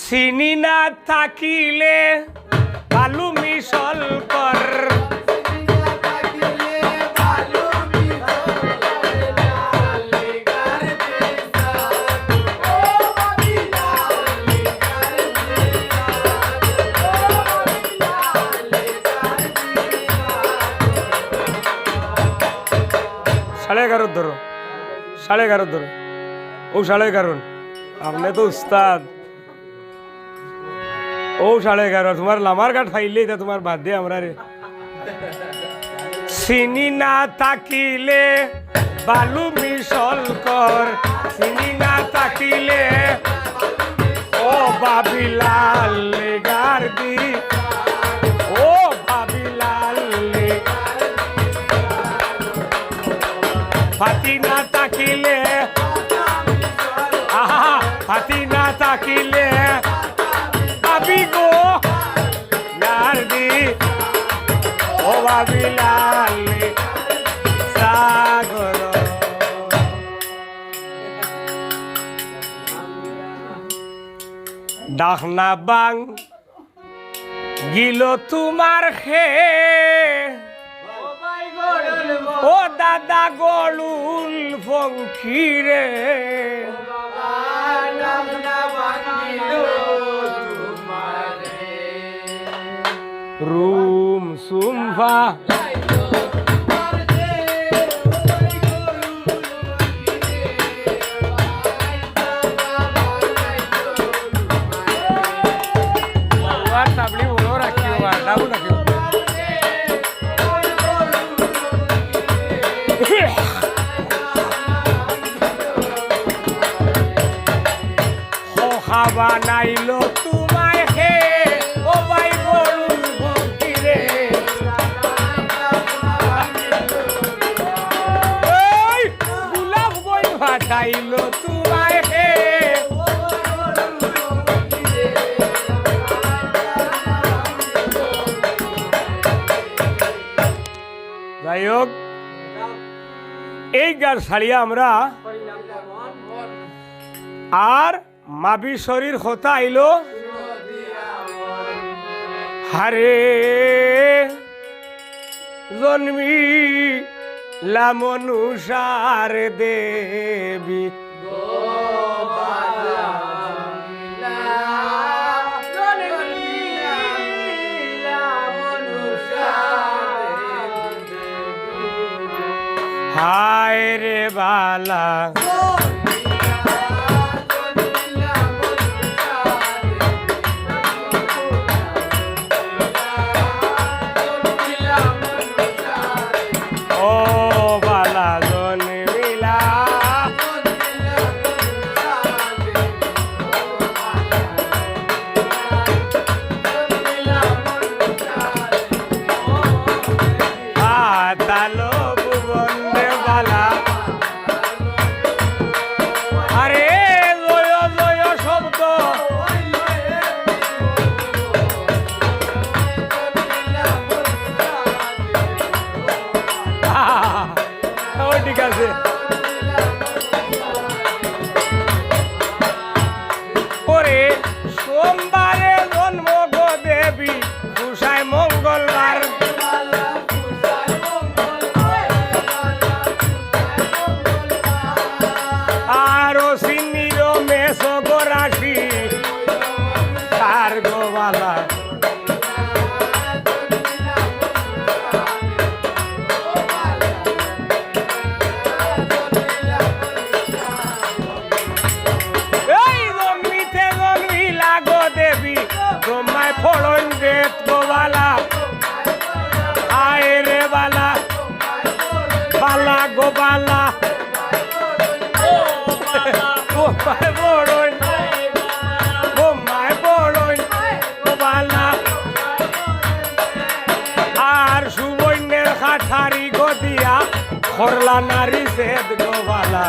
চিনি না থাকিলে বালু মিশল কর সাড়ে 11 ধরো 11:30 ধরো ও 11:30 আপনি তো উস্তাদ ও 11:30 তোমার লামার কাঠ ফাইলেই তা তোমার বাদ দিয়ে আমরা রে চিনি না থাকিলে বালু মিশল কর চিনি না থাকিলে ও বাবিলাল গার্দি ও বাবিলাল ফাতি না তাকিলে আহা ফাতি না তাকিলে ভাবি গো গার্দি ও বাবিলাল সাগর ডাকনা বাং গিল তোমার খে ও দাদা গলুল ফঙ্কিরে রুম সুমফা তাবলি বলো রাখিও ডাবু রাখিও খাবা নাইলো তোমায় হে ও ভাই গরুল ভক্তিরে ওই গোলাপ বই ভাটাইলো তোমায় হে যাই হোক এই গান ছাড়িয়া আমরা আর মাবি শরীর হতা আইলো হারে জন্মি লামনুষার দেবী হায় রে বালা ঠিক আছে ওরে সোমবারে জন্ম গো দেবী কুষায় মঙ্গলবার আরো সিন্নির মেষ গো রাশি তার গোবালা তোমায় ফলন দেব গোবালা আয় রে বালা বালা গোবালা গোমায় বড়ই গোমায় বড়ই গোবালা আর সুবর্ণের খাঠারি গদিয়া খরলা নারী সেদ গোবালা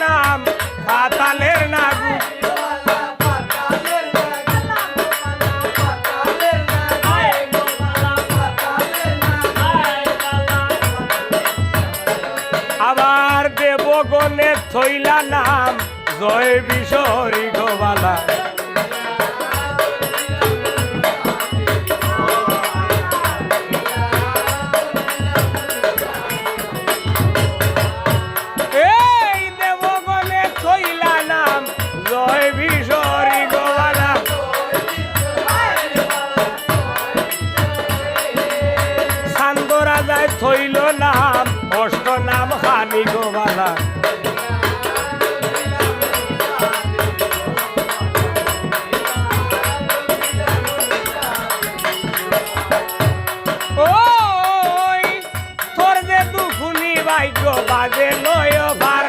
নাম পাতালের নাগু জয় বিশরি গোবালা এই দেবগণে থইলা নাম জয় বিশরি গোবালা সান্দরা যায় থইল নাম অষ্ট নাম খানি গোবালা ওই তোর যে দুখুনি ভাগ্য বাজে নয় ভার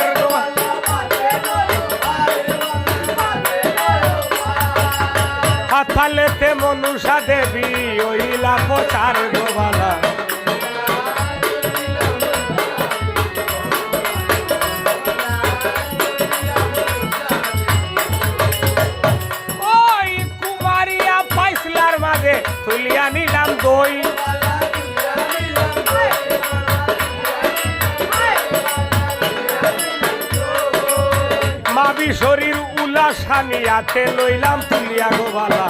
হাতালেতে মনুষা দেবী ওইলা প্রচার গোবালা ওই কুমারিয়া পাইসলার মাঝে তুলিয়া নিলাম দই মাবি শরীর উলাসানিয়াতে লইলাম তুলিয়া গোবালা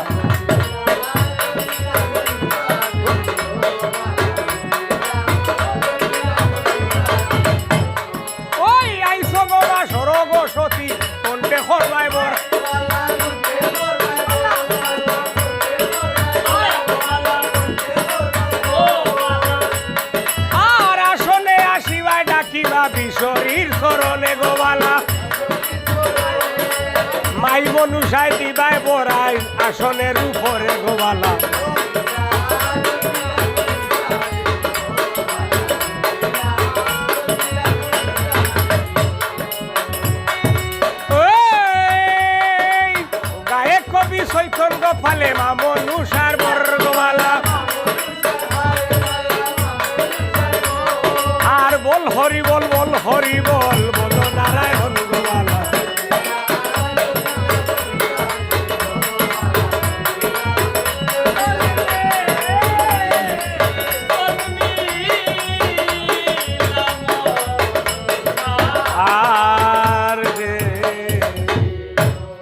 ওই আইস গোবা সরগ সতী কণ্ঠে হরবাই বর আর আসনে আসিবা ডাকিবা বিশরীর চরণে গোবালা মাই মনুষায় দিবাই বরাই আসনের উপরে গোবালা গায়ে কবি চৈতন্য ফালে মা মনুষার বর গোবালা আর বল হরি বল বল হরি বল বল